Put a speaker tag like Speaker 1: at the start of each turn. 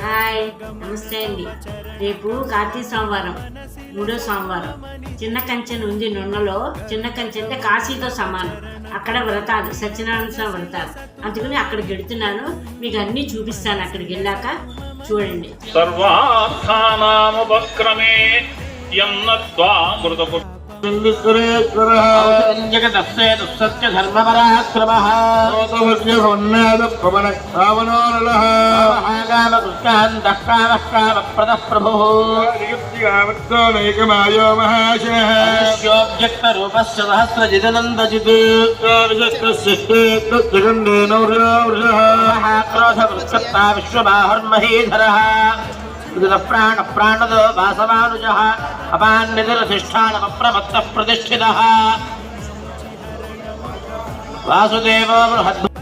Speaker 1: Hi నమస్తే అండి. రేపు కార్తీక సోమవారం, మూడో సోమవారం. చిన్న కంచెను ఉంది నున్నలో. చిన్న కంచె అంటే కాశీతో సమానం. అక్కడ వ్రతాలు, సత్యనారాయణ స్వామి వ్రతాలు. అందుకని అక్కడికి వెళుతున్నాను. మీకు అన్నీ చూపిస్తాను. అక్కడికి వెళ్ళాక చూడండి.
Speaker 2: సర్వార్థానాముపక్రమే
Speaker 3: प्राण प्राणदो वासवानुजः अपान्निधिरधिष्ठानमप्रमत्तः प्रतिष्ठितः वासुदेवो बृहद्